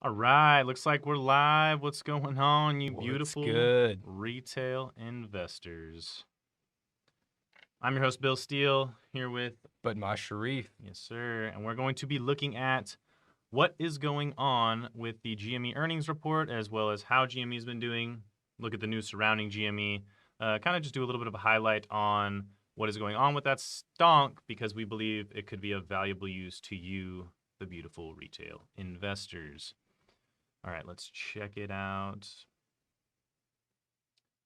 All right, looks like we're live. What's going on, you What's beautiful good? retail investors? I'm your host, Bill Steele, here with, But my Sharif. yes, sir, and we're going to be looking at what is going on with the GME earnings report, as well as how GME has been doing, look at the news surrounding GME, kind of just do a little bit of a highlight on what is going on with that stonk, because we believe it could be of valuable use to you, the beautiful retail investors. All right, let's check it out.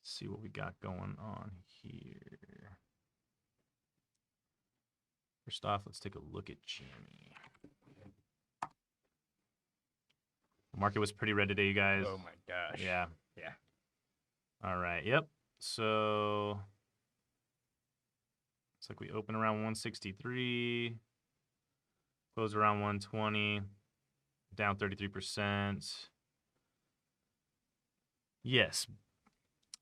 See what we got going on here. First off, let's take a look at GME. The market was pretty red today, you guys. Oh my gosh. Yeah. Yeah. All right. Yep. So looks like we open around 163, close around 120, down 33%. Yes.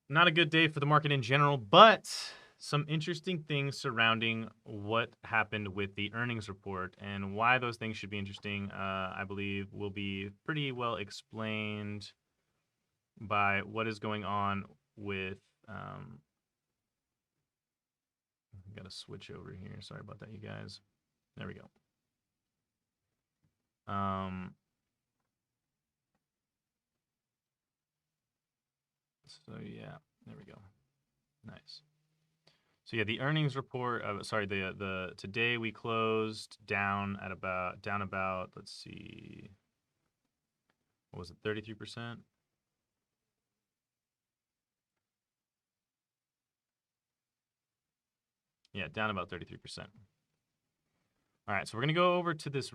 Not a good day for the market in general, but some interesting things surrounding what happened with the earnings report and why those things should be interesting, I believe, will be pretty well explained by what is going on with. Got to switch over here. Sorry about that, you guys. There we go. So yeah, there we go. Nice. So yeah, the earnings report. The today we closed down about. Let's see, what was it? 33%. Yeah, down about 33%. All right, so we're gonna go over to this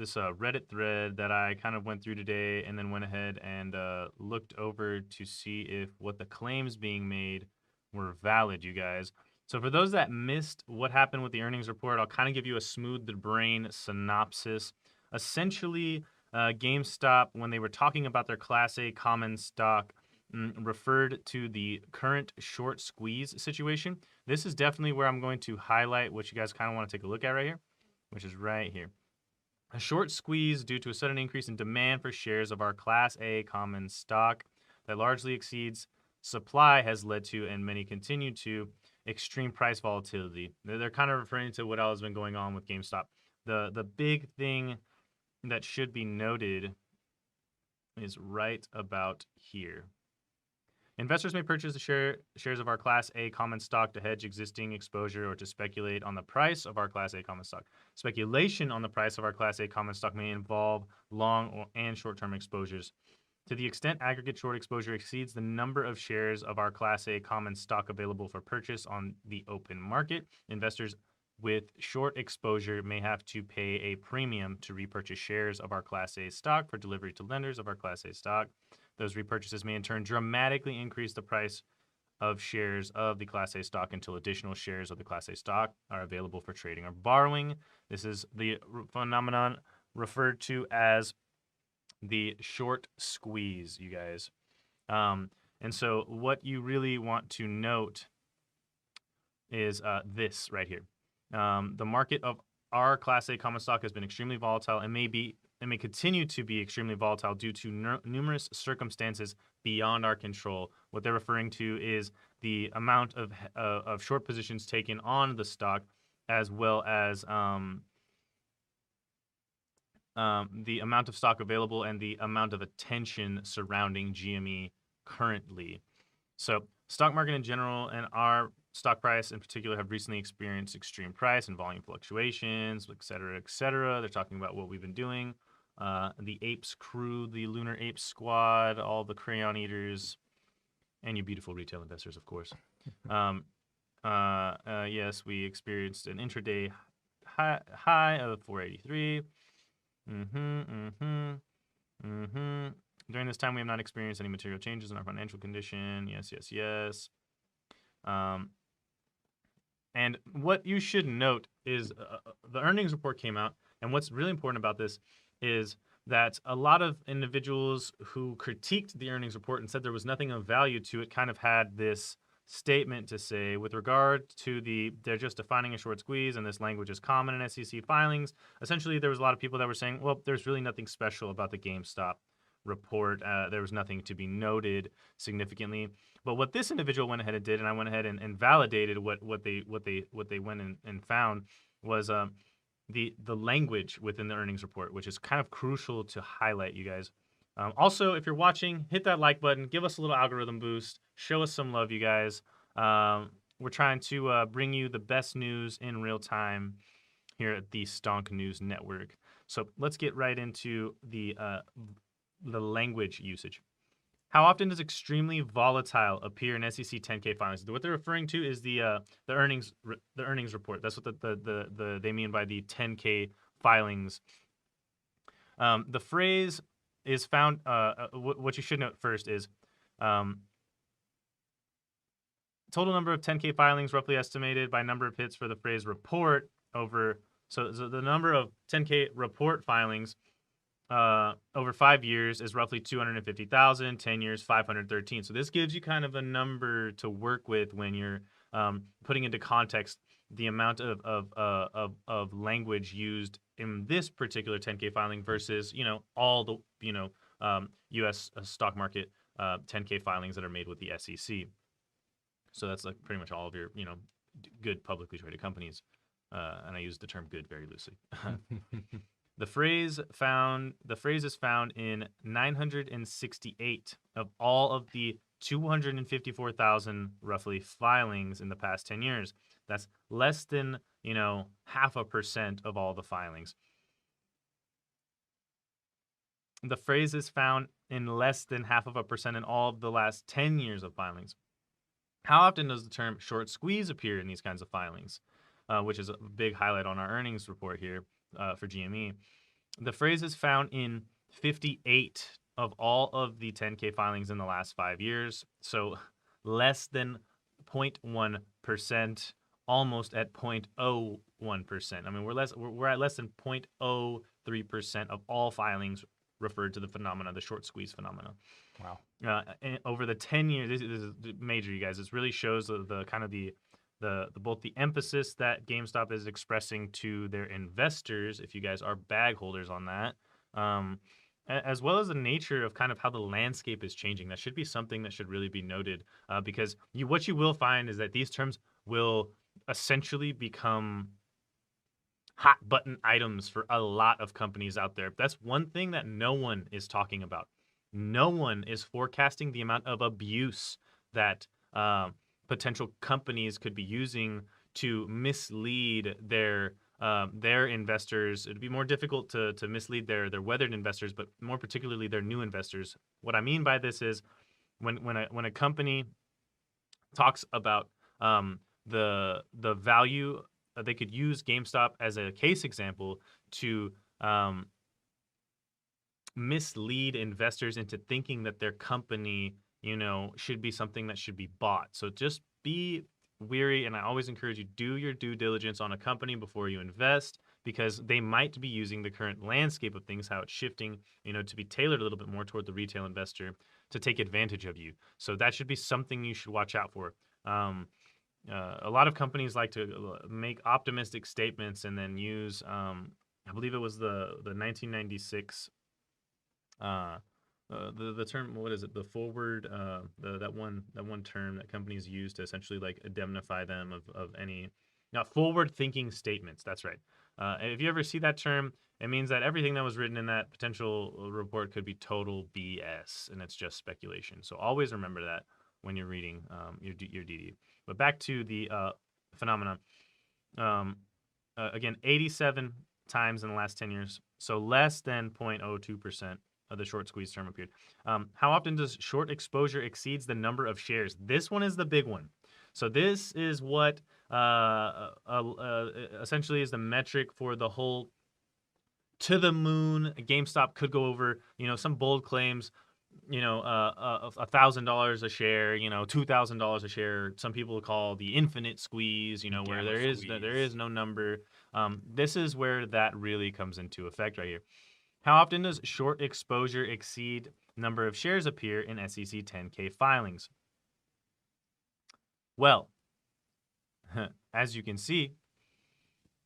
Reddit thread that I kind of went through today, and then went ahead and looked over to see if what the claims being made were valid, you guys. So for those that missed what happened with the earnings report, I'll kind of give you a smooth the brain synopsis. Essentially, GameStop, when they were talking about their Class A common stock, referred to the current short squeeze situation. This is definitely where I'm going to highlight what you guys kind of want to take a look at right here, which is right here. A short squeeze due to a sudden increase in demand for shares of our Class A common stock that largely exceeds supply has led to, and many continue to, extreme price volatility. They're kind of referring to what else has been going on with GameStop. The big thing that should be noted is right about here. Investors may purchase the shares of our Class A common stock to hedge existing exposure or to speculate on the price of our Class A common stock. Speculation on the price of our Class A common stock may involve long and short-term exposures. To the extent aggregate short exposure exceeds the number of shares of our Class A common stock available for purchase on the open market, investors with short exposure may have to pay a premium to repurchase shares of our Class A stock for delivery to lenders of our Class A stock. Those repurchases may in turn dramatically increase the price of shares of the Class A stock until additional shares of the Class A stock are available for trading or borrowing. This is the phenomenon referred to as the short squeeze, you guys. And so what you really want to note is this right here. The market of our Class A common stock has been extremely volatile and may continue to be extremely volatile due to numerous circumstances beyond our control. What they're referring to is the amount of short positions taken on the stock, as well as the amount of stock available and the amount of attention surrounding GME currently. So stock market in general and our stock price in particular have recently experienced extreme price and volume fluctuations, et cetera, et cetera. They're talking about what we've been doing. The Apes crew, the Lunar Apes squad, all the crayon eaters, and you beautiful retail investors, of course. Yes, we experienced an intraday high of 483. During this time, we have not experienced any material changes in our financial condition. Yes, yes, yes. And what you should note is the earnings report came out, and what's really important about this is that a lot of individuals who critiqued the earnings report and said there was nothing of value to it kind of had this statement to say with regard to they're just defining a short squeeze and this language is common in SEC filings. Essentially, there was a lot of people that were saying, well, there's really nothing special about the GameStop report. There was nothing to be noted significantly. But what this individual went ahead and did, and I went ahead and validated what they went and found was the language within the earnings report, which is kind of crucial to highlight, you guys. Also, if you're watching, hit that like button, give us a little algorithm boost, show us some love, you guys. We're trying to bring you the best news in real time here at the Stonk News Network. So let's get right into the language usage. How often does extremely volatile appear in SEC 10K filings? What they're referring to is the earnings report. That's what they mean by the 10K filings. The phrase is found. What you should note first is total number of 10K filings roughly estimated by number of hits for the phrase report over. So the number of 10K report filings over 5 years is roughly 250,000. 10 years, 513. So this gives you kind of a number to work with when you're putting into context the amount of language used in this particular 10K filing versus all the U.S. stock market 10K filings that are made with the SEC. So that's like pretty much all of your good publicly traded companies, and I use the term "good" very loosely. The phrase is found in 968 of all of the 254,000 roughly filings in the past 10 years. That's less than 0.5% of all the filings. The phrase is found in less than 0.5% in all of the last 10 years of filings. How often does the term short squeeze appear in these kinds of filings, which is a big highlight on our earnings report here for GME? The phrase is found in 58 of all of the 10K filings in the last 5 years, so less than 0.1%, almost at 0.01%. I mean, we're at less than 0.03% of all filings referred to the phenomena, the short squeeze phenomena. Wow. And over the 10 years, this is major, you guys. This really shows the kind of the both the emphasis that GameStop is expressing to their investors, if you guys are bag holders on that, as well as the nature of kind of how the landscape is changing. That should be something that should really be noted, because what you will find is that these terms will essentially become hot button items for a lot of companies out there. That's one thing that no one is talking about. No one is forecasting the amount of abuse that potential companies could be using to mislead their investors. It'd be more difficult to mislead their weathered investors, but more particularly their new investors. What I mean by this is when a company talks about the value, they could use GameStop as a case example to mislead investors into thinking that their company, should be something that should be bought. So just be weary, and I always encourage you, do your due diligence on a company before you invest, because they might be using the current landscape of things, how it's shifting, to be tailored a little bit more toward the retail investor to take advantage of you. So that should be something you should watch out for. A lot of companies like to make optimistic statements and then use, I believe it was the 1996, the term, what is it? The forward, that one term that companies use to essentially like indemnify them of any, not forward thinking statements. That's right. If you ever see that term, it means that everything that was written in that potential report could be total BS, and it's just speculation. So always remember that when you're reading your DD. But back to the phenomenon. Again, 87 times in the last 10 years, so less than 0.02% of the short squeeze term appeared. How often does short exposure exceeds the number of shares? This one is the big one. So this is what essentially is the metric for the whole to the moon. GameStop could go over, some bold claims, $1,000 a share, $2,000 a share. Some people call the infinite squeeze, where there is no number. This is where that really comes into effect right here. How often does short exposure exceed number of shares appear in SEC 10K filings? Well, as you can see,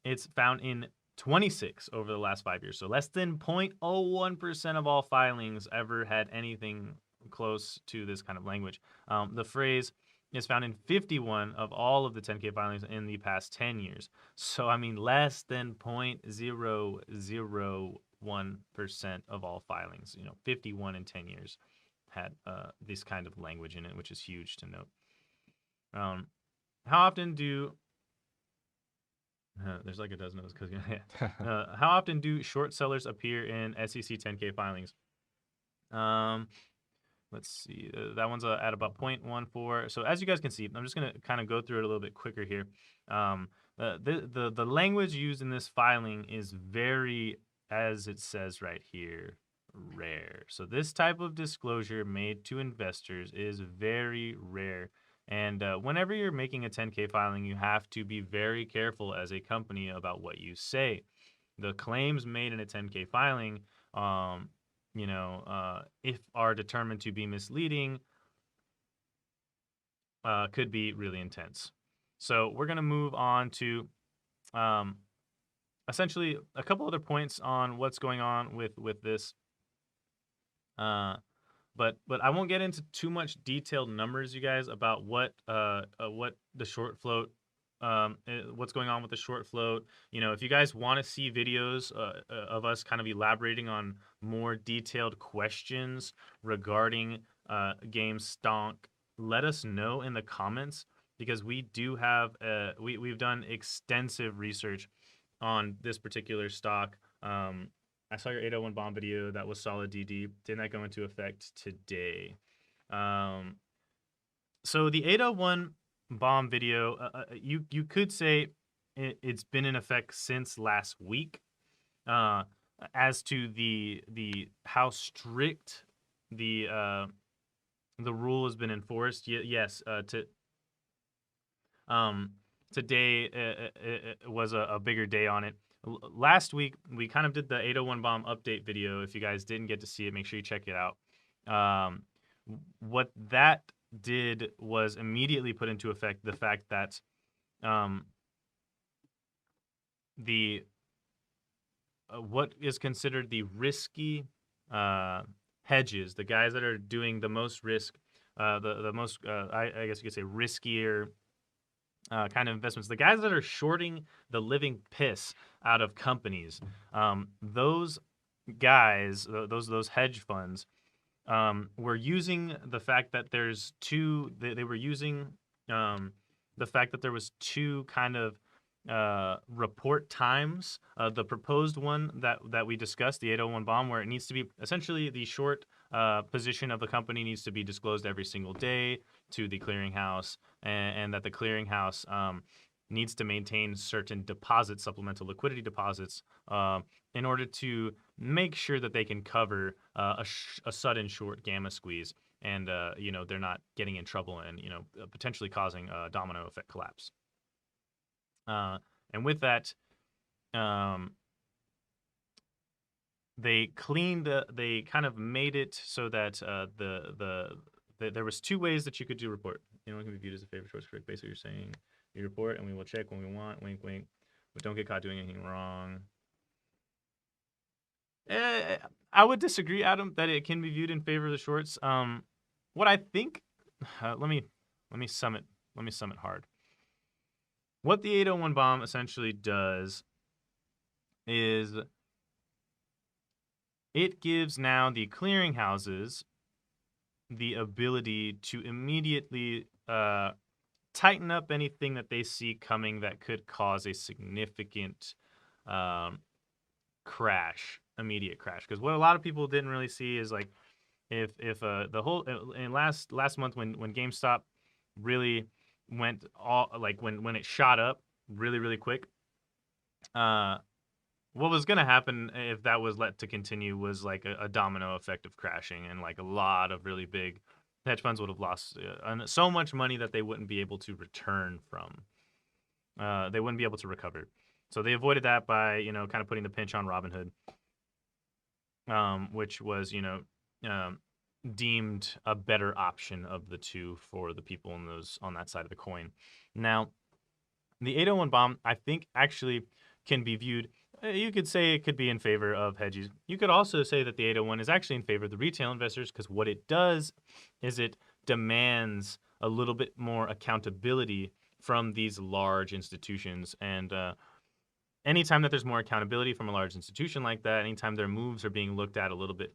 it's found in 26 over the last 5 years. So less than 0.01% of all filings ever had anything close to this kind of language. The phrase is found in 51 of all of the 10K filings in the past 10 years. So, I mean, less than 0.001% of all filings, 51 in 10 years had this kind of language in it, which is huge to note. How often do there's like a dozen of those because how often do short sellers appear in SEC 10K filings? Let's see. That one's at about 0.14. So as you guys can see, I'm just gonna kind of go through it a little bit quicker here. The language used in this filing is very, as it says right here, rare. So this type of disclosure made to investors is very rare. And whenever you're making a 10K filing, you have to be very careful as a company about what you say. The claims made in a 10K filing, if are determined to be misleading, could be really intense. So we're going to move on to essentially a couple other points on what's going on with this. But I won't get into too much detailed numbers, you guys, about what the short float, what's going on with the short float. If you guys want to see videos of us kind of elaborating on more detailed questions regarding game Stonk, let us know in the comments, because we do have we've done extensive research on this particular stock. I saw your 801 bomb video. That was solid DD. Didn't that go into effect today? So the 801 bomb video, you could say it's been in effect since last week. As to the how strict the rule has been enforced, yes. Today was a bigger day on it. Last week, we kind of did the 801 bomb update video. If you guys didn't get to see it, make sure you check it out. What that did was immediately put into effect the fact that what is considered the risky hedges, the guys that are doing the most risk, the most, I guess you could say, riskier kind of investments, the guys that are shorting the living piss out of companies, those guys, those hedge funds, were using the fact that there's two. They were using the fact that there was two kind of report times. The proposed one that we discussed, the 801 bomb, where it needs to be essentially the short position of the company needs to be disclosed every single day to the clearinghouse, and that the clearinghouse needs to maintain certain deposits, supplemental liquidity deposits, in order to make sure that they can cover a sudden short gamma squeeze, and they're not getting in trouble and potentially causing a domino effect collapse. And with that, they kind of made it so that there was two ways that you could do report. Anyone can be viewed as a favorite choice. Correct. Basically, you're saying you report, and we will check when we want. Wink, wink. But don't get caught doing anything wrong. I would disagree, Adam, that it can be viewed in favor of the shorts. What I think, let me sum it hard. What the 801 bomb essentially does is it gives now the clearinghouses the ability to immediately tighten up anything that they see coming that could cause a significant crash, immediate crash. Because what a lot of people didn't really see is like if the whole in last month when GameStop really went all like when it shot up really quick, what was going to happen if that was let to continue was like a domino effect of crashing, and like a lot of really big hedge funds would have lost so much money that they wouldn't be able to return from. They wouldn't be able to recover. So they avoided that by, kind of putting the pinch on Robinhood, which was, deemed a better option of the two for the people on that side of the coin. Now, the 801 bomb, I think, actually can be viewed You could say it could be in favor of hedgies. You could also say that the 801 is actually in favor of the retail investors because what it does is it demands a little bit more accountability from these large institutions. And anytime that there's more accountability from a large institution like that, anytime their moves are being looked at a little bit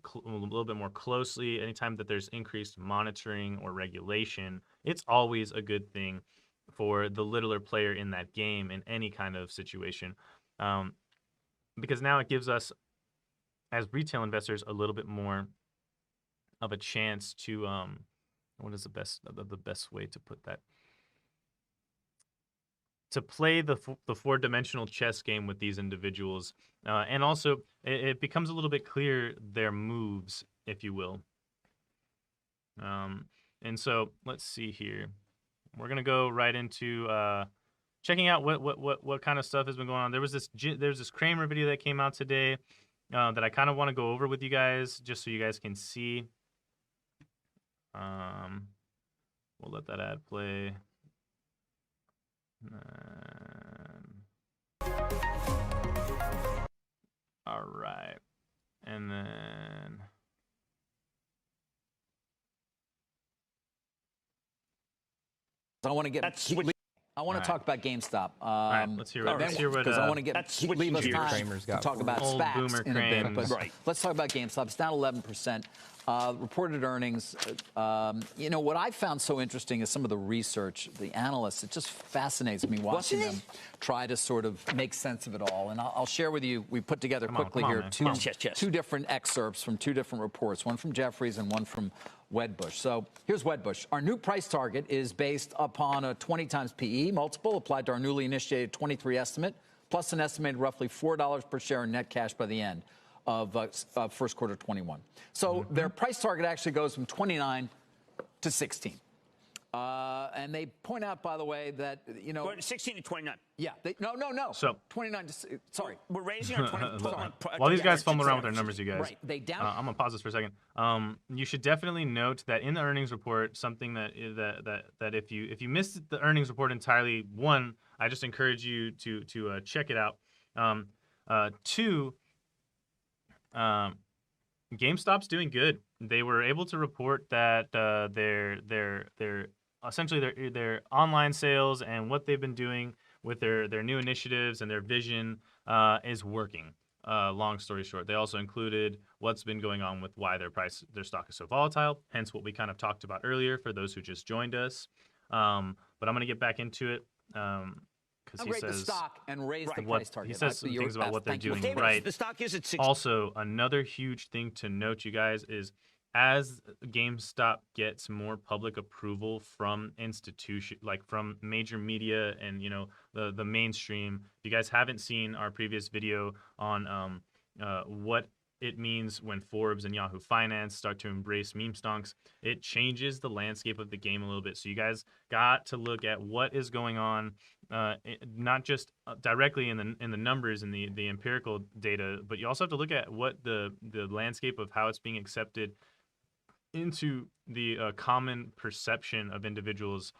more closely, anytime that there's increased monitoring or regulation, it's always a good thing for the littler player in that game in any kind of situation. Because now it gives us, as retail investors, a little bit more of a chance to what is the best way to put that? To play the four-dimensional chess game with these individuals, and also it becomes a little bit clear their moves, if you will. And so let's see here. We're gonna go right into checking out what kind of stuff has been going on. There's this Kramer video that came out today that I kind of want to go over with you guys, just so you guys can see. We'll let that ad play. All right, and then I want to get. I want to talk about GameStop. All right, let's hear what. Because I want to get leave us time to talk about Old SPACs boomer in a bit. But Krames. let's talk about GameStop. It's down 11%. Reported earnings. You know what I found so interesting is some of the research, the analysts. It just fascinates me watching them try to sort of make sense of it all. And I'll share with you. We put together quickly here two different excerpts from two different reports. One from Jefferies and one from Wedbush. So here's Wedbush. Our new price target is based upon a 20 times PE multiple applied to our newly initiated 23 estimate, plus an estimated roughly $4 per share in net cash by the end of first quarter 21. So their price target actually goes from 29 to 16. And they point out, by the way, that, you know... 16 to 29. Yeah. No. So 29 to... Sorry. We're raising our 20... While these guys fumble around with their numbers, you guys, right. They down... I'm going to pause this for a second. You should definitely note that in the earnings report, something that if you missed the earnings report entirely, one, I just encourage you to check it out. Two, GameStop's doing good. They were able to report that their essentially their online sales and what they've been doing with their new initiatives and their vision is working. Long story short, they also included what's been going on with why their stock is so volatile, hence what we kind of talked about earlier for those who just joined us. But I'm going to get back into it. Because he says the stock and raise the price target. He says some things about what they're doing right. The stock is at 60. Also, another huge thing to note, you guys, is as GameStop gets more public approval from institution, like from major media and the mainstream. If you guys haven't seen our previous video on what it means when Forbes and Yahoo Finance start to embrace meme stonks, it changes the landscape of the game a little bit. So you guys got to look at what is going on, not just directly in the numbers and the empirical data, but you also have to look at what the landscape of how it's being accepted into the common perception of individuals,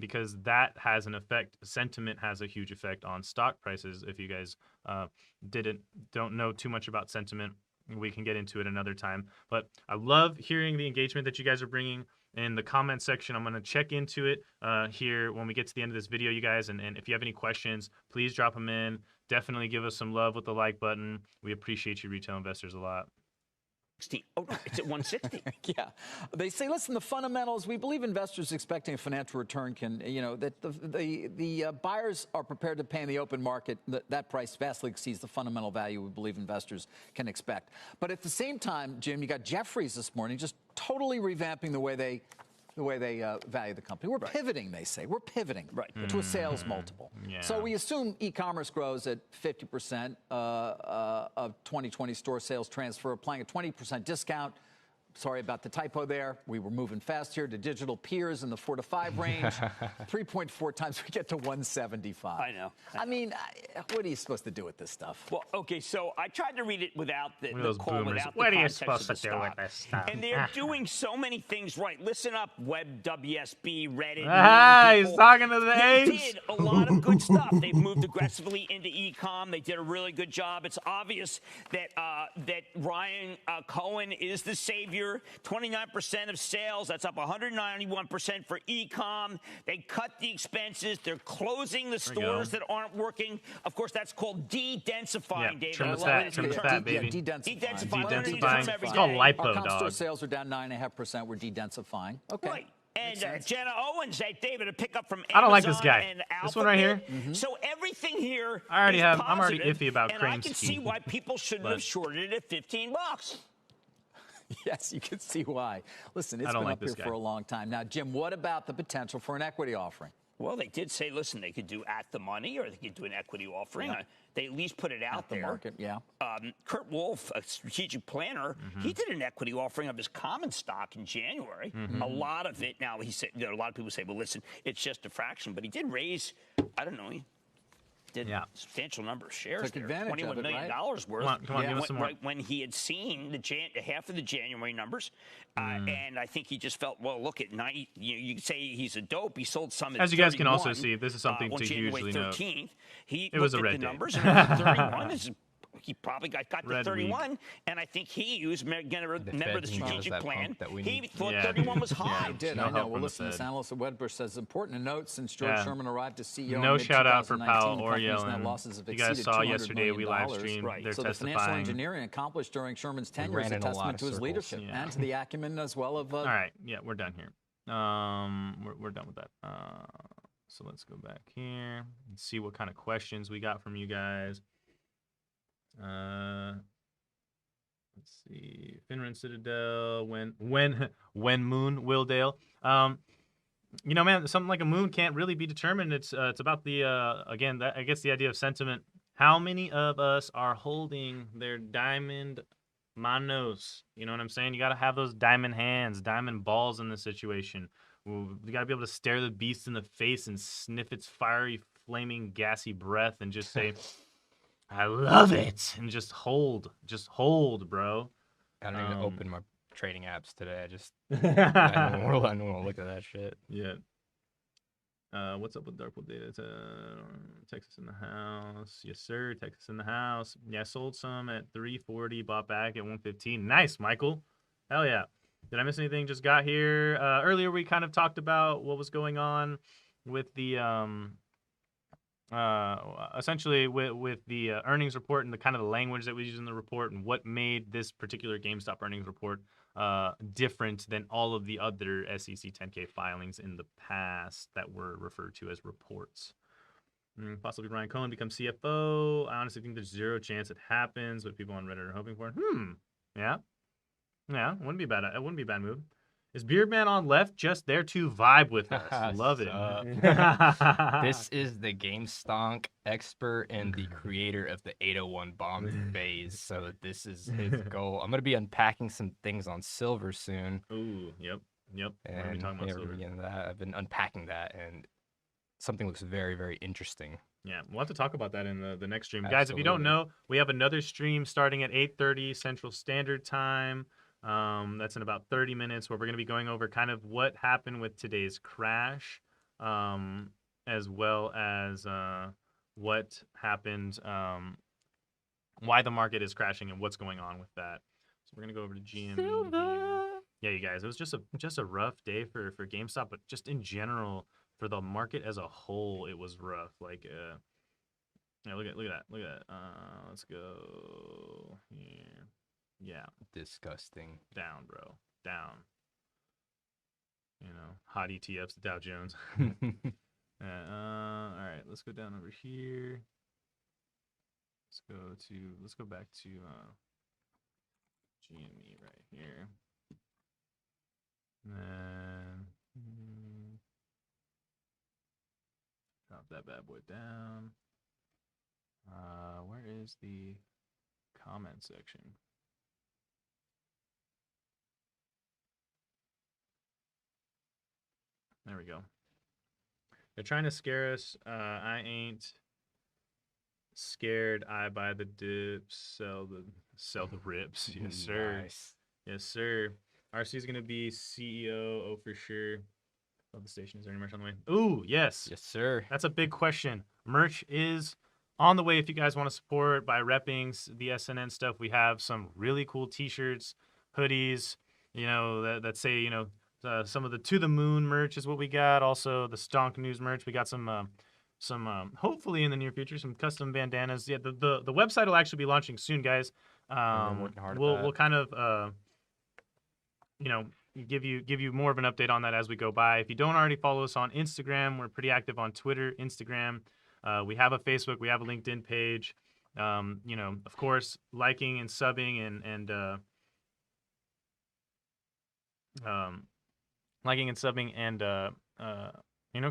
because that has an effect. Sentiment has a huge effect on stock prices. If you guys don't know too much about sentiment, we can get into it another time. But I love hearing the engagement that you guys are bringing in the comment section. I'm going to check into it here when we get to the end of this video, you guys. And if you have any questions, please drop them in. Definitely give us some love with the like button. We appreciate you retail investors a lot. Oh, no, it's at 160. Yeah. They say, listen, the fundamentals, we believe investors expecting a financial return can, that the buyers are prepared to pay in the open market. That price vastly exceeds the fundamental value we believe investors can expect. But at the same time, Jim, you got Jefferies this morning just totally revamping the way they value the company. We're pivoting, they say. We're pivoting to a sales multiple. Yeah. So we assume e-commerce grows at 50% of 2020 store sales transfer, applying a 20% discount. sorry about the typo there. We were moving fast here to digital peers in the 4 to 5 range. 3.4 times we get to 175. I know. I mean, what are you supposed to do with this stuff? Well, okay, so I tried to read it without the Those call, boomers. without What the are you context supposed of to the do with stock. this stuff? And they're doing so many things right. Listen up, Web, WSB, Reddit. He's people. talking to the They apes. did a lot of good stuff. They've moved aggressively into e-com. They did a really good job. It's obvious that that Ryan Cohen is the savior. 29% of sales. That's up 191% for e-com. They cut the expenses. They're closing the stores that aren't working. Of course, that's called de-densifying, David. Trim I the love fat, it. trim the Term. fat, baby. De-densifying. De-densifying. It's called lipo, Our comp store dog. sales are down 9.5%. We're de-densifying. Okay. Right. And Jenna Owens, hey, David, a pickup from Amazon. I don't like this guy. And This one right here. So everything here I already is have. I'm already positive, iffy about and I cream can ski. see why people shouldn't have shorted it at $15. Yes, you can see why. Listen, it's don't been like up this here guy. for a long time. Now, Jim, what about the potential for an equity offering? Well, they did say, listen, they could do at the money or they could do an equity offering. They at least put it out The there. market, yeah. Kurt Wolf, a strategic planner, he did an equity offering of his common stock in January. A lot of it. Now, he said, a lot of people say, well, listen, it's just a fraction. But he did raise, I don't know, he did a substantial number of shares Took there. advantage of $21 it, million right? worth. Come on, give us some more. Right when he had seen the half of the January numbers. And I think he just felt, well, look at 90. You could say he's a dope. He sold some at As you guys can 31, also see, this is something on to January hugely note. 13th. He It was looked a at red the day. numbers, and 31 is. He probably got Red to 31, and I think he was going to remember the strategic plan. He thought 31 was high. I did. No I know. help Well, from the listen, this Fed. analyst at Wedbush says important to note since George Sherman arrived as CEO No in shout out for mid-2019, Powell the or company's net Yellen. losses have You guys exceeded saw $200 yesterday we million. live streamed. Right. They're So the testifying. financial engineering accomplished during Sherman's tenure is a ran in a lot testament of to his circles. leadership Yeah. and to the acumen as well of. All right, yeah, we're done here. We're done with that. So let's go back here and see what kind of questions we got from you guys. Let's see. Finran Citadel. When Moon Willdale. You know, man, something like a moon can't really be determined. It's about the again. I guess the idea of sentiment. How many of us are holding their diamond manos? You know what I'm saying? You got to have those diamond hands, diamond balls in this situation. You got to be able to stare the beast in the face and sniff its fiery, flaming, gassy breath and just say, "I love it," and just hold, bro. I don't even open my trading apps today. I just I don't want to look at that shit. Yeah. What's up with Darkpool Data? Texas in the house. Yes, sir. Texas in the house. Yeah, sold some at 340, bought back at 115. Nice, Michael. Hell yeah. Did I miss anything? Just got here. Earlier, we kind of talked about what was going on with the essentially with the earnings report and the kind of the language that we used in the report and what made this particular GameStop earnings report different than all of the other SEC 10K filings in the past that were referred to as reports. Possibly Ryan Cohen becomes CFO. I honestly think there's zero chance it happens. What people on Reddit are hoping for. Yeah. Wouldn't be bad. It wouldn't be a bad move. Is Beardman on left just there to vibe with us? Love it. This is the GameStonk expert and the creator of the 801 bomb phase. So this is his goal. I'm going to be unpacking some things on silver soon. Ooh, yep. We're going to And be talking about we're silver. gonna get into that. I've been unpacking that, and something looks very, very interesting. Yeah, we'll have to talk about that in the next stream. Guys, if you don't Absolutely. know, we have another stream starting at 8:30 Central Standard Time. That's in about 30 minutes where we're going to be going over kind of what happened with today's crash, as well as what happened, why the market is crashing and what's going on with that. So we're going to go over to GME here. Yeah, you guys, it was just a rough day for GameStop, but just in general for the market as a whole, it was rough. Like, yeah, look at that. Let's go here. Yeah, Disgusting. down, bro, down. You know, hot ETFs, the Dow Jones. All right, let's go down over here. Let's go back to GME right here. And then drop that bad boy down. Where is the comment section? There we go. They're trying to scare us. I ain't scared. I buy the dips, sell the rips. Yes, sir. Nice. Yes, sir. RC is gonna be CEO. Oh, for sure. Love the station. Is there any merch on the way? Ooh, yes. Yes, sir. That's a big question. Merch is on the way if you guys want to support by repping the SNN stuff. We have some really cool T-shirts, hoodies, that say, some of the To the Moon merch is what we got. Also, the Stonk News merch. We got some hopefully in the near future, some custom bandanas. Yeah, the website will actually be launching soon, guys. I'm working hard at We'll that. kind of give you more of an update on that as we go by. If you don't already follow us on Instagram, we're pretty active on Twitter, Instagram. We have a Facebook, we have a LinkedIn page. Of course, liking and subbing and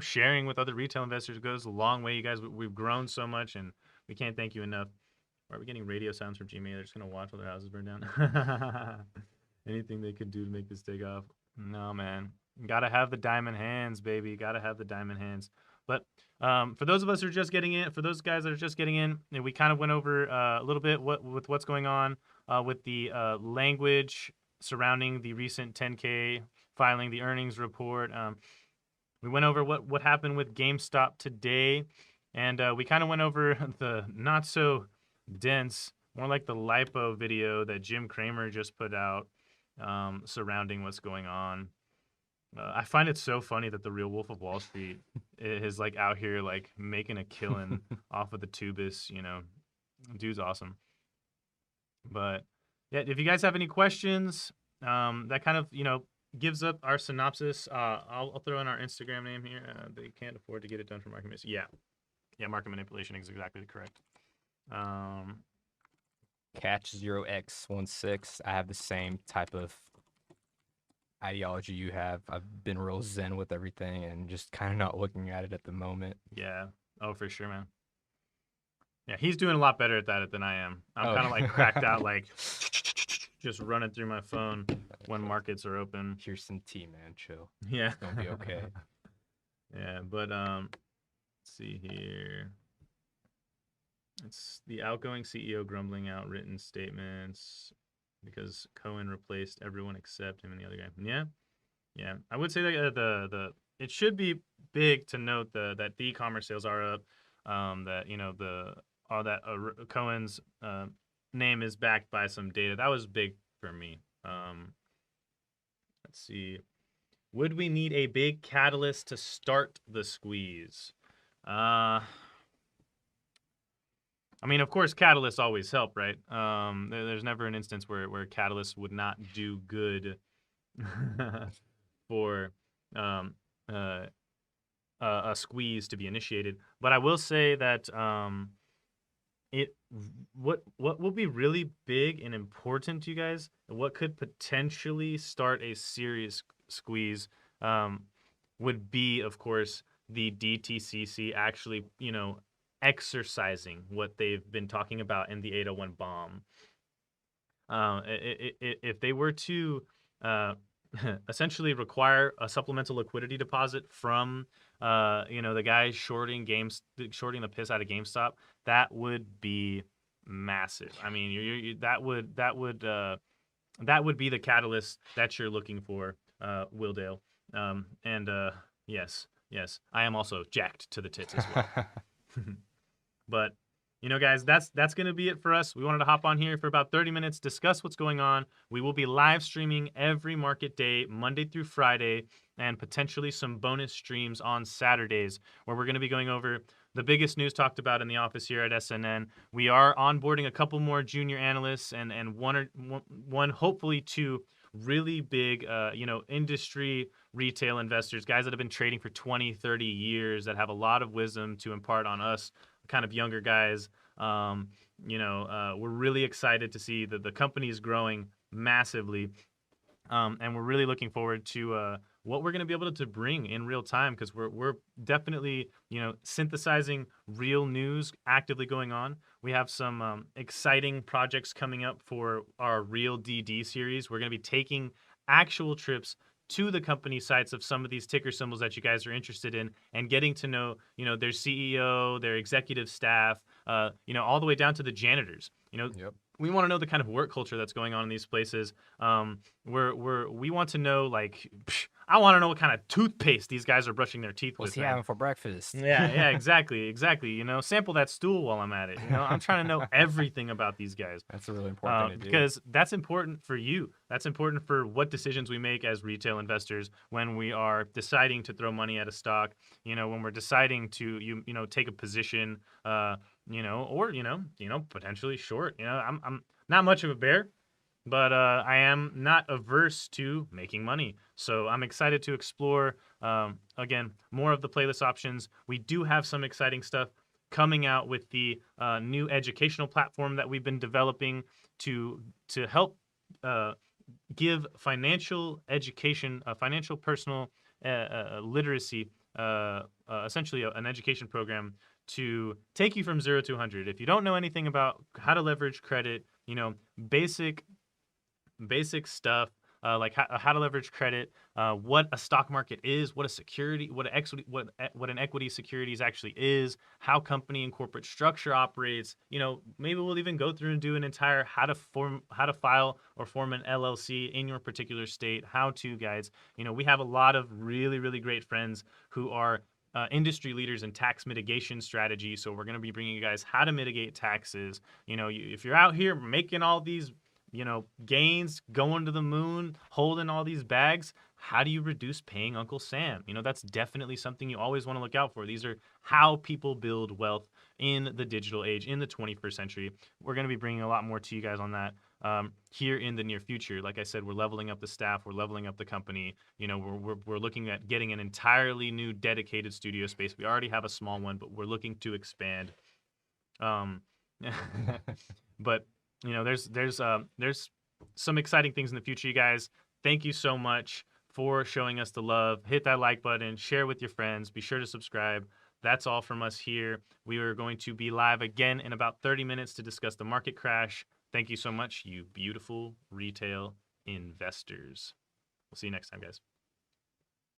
sharing with other retail investors goes a long way. You guys, we've grown so much, and we can't thank you enough. Why are we getting radio sounds from GME? They're just gonna watch while their houses burn down. Anything they could do to make this take off. No, man. Gotta have the diamond hands, baby. Gotta have the diamond hands. But for those of us who are just getting in, for those guys that are just getting in, we kind of went over a little bit with what's going on with the language surrounding the recent 10K filing, the earnings report. We went over what happened with GameStop today, and we kind of went over the not so dense, more like the lipo video that Jim Cramer just put out surrounding what's going on. I find it so funny that the real Wolf of Wall Street is like out here like making a killing off of the tubis. Dude's awesome. But yeah, if you guys have any questions, that kind of gives up our synopsis. I'll throw in our Instagram name here. They can't afford to get it done for market manipulation. Yeah, market manipulation is exactly correct. Catch 0x16. I have the same type of ideology you have. I've been real zen with everything and just kind of not looking at it at the moment. Yeah. Oh, for sure, man. Yeah, he's doing a lot better at that than I am. I'm kind of like Okay. cracked out, like just running through my phone when markets are open. Here's some tea, man. Chill. Yeah. It's gonna be okay. Yeah, but let's see here. It's the outgoing CEO grumbling out written statements because Cohen replaced everyone except him and the other guy. Yeah. I would say that it should be big to note that the e-commerce sales are up. Cohen's name is backed by some data. That was big for me. Let's see. Would we need a big catalyst to start the squeeze? I mean, of course, catalysts always help, right? There's never an instance where catalysts would not do good for a squeeze to be initiated. But I will say that what will be really big and important to you guys, what could potentially start a serious squeeze, would be, of course, the DTCC actually, exercising what they've been talking about in the 801 bomb. If they were to essentially require a supplemental liquidity deposit from the guys shorting the piss out of GameStop, that would be massive. I mean, that would be the catalyst that you're looking for, Willdale. Yes, I am also jacked to the tits as well. But guys, that's going to be it for us. We wanted to hop on here for about 30 minutes, discuss what's going on. We will be live streaming every market day, Monday through Friday, and potentially some bonus streams on Saturdays, where we're going to be going over the biggest news talked about in the office here at SNN. We are onboarding a couple more junior analysts and one hopefully two really big industry retail investors, guys that have been trading for 20, 30 years, that have a lot of wisdom to impart on us kind of younger guys. We're really excited to see that the company is growing massively, and we're really looking forward to what we're going to be able to bring in real time, because we're definitely synthesizing real news actively going on. We have some exciting projects coming up for our Real DD series. We're going to be taking actual trips to the company sites of some of these ticker symbols that you guys are interested in, and getting to know, their CEO, their executive staff, all the way down to the janitors. Yep. We want to know the kind of work culture that's going on in these places. We want to know, like, I want to know what kind of toothpaste these guys are brushing their teeth What's with. he Man. having for breakfast? Yeah, exactly. Sample that stool while I'm at it. I'm trying to know everything about these guys. That's a really important thing to do. Because that's important for you. That's important for what decisions we make as retail investors when we are deciding to throw money at a stock. When we're deciding to take a position. Or potentially short. I'm not much of a bear, but I am not averse to making money. So I'm excited to explore, again, more of the playlist options. We do have some exciting stuff coming out with the new educational platform that we've been developing to help give financial education, financial personal literacy, essentially an education program to take you from 0 to 100. If you don't know anything about how to leverage credit, basic stuff like how to leverage credit, what a stock market is, what a security, what an equity securities actually is, how company and corporate structure operates. Maybe we'll even go through and do an entire how to file or form an LLC in your particular state, how-to guides. We have a lot of really, really great friends who are industry leaders in tax mitigation strategy. So we're going to be bringing you guys how to mitigate taxes. If you're out here making all these, gains, going to the moon, holding all these bags, how do you reduce paying Uncle Sam? That's definitely something you always want to look out for. These are how people build wealth in the digital age, in the 21st century. We're going to be bringing a lot more to you guys on that here in the near future. Like I said, we're leveling up the staff, we're leveling up the company. We're looking at getting an entirely new dedicated studio space. We already have a small one, but we're looking to expand. But there's some exciting things in the future, you guys. Thank you so much for showing us the love. Hit that like button, share with your friends, be sure to subscribe. That's all from us here. We are going to be live again in about 30 minutes to discuss the market crash. Thank you so much, you beautiful retail investors. We'll see you next time, guys.